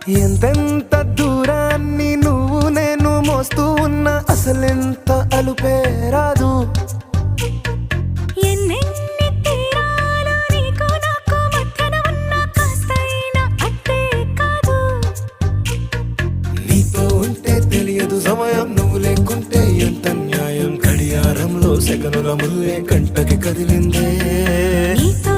ఎంతెంత దూరాన్ని నువ్వు నేను మోస్తూ ఉన్నా అసలెంత అలుపే రాదు. ఎన్నెన్ని తీరాలు నీకు నాకు మధ్యన ఉన్నా కాస్తైనా అట్టే కాదు. నీతో ఉంటే తెలియదు సమయం, నువ్వు లేకుంటే ఎంత న్యాయం. గడియారంలో సెకనుల ముల్లే కంటకి కదిలిందే. నీతో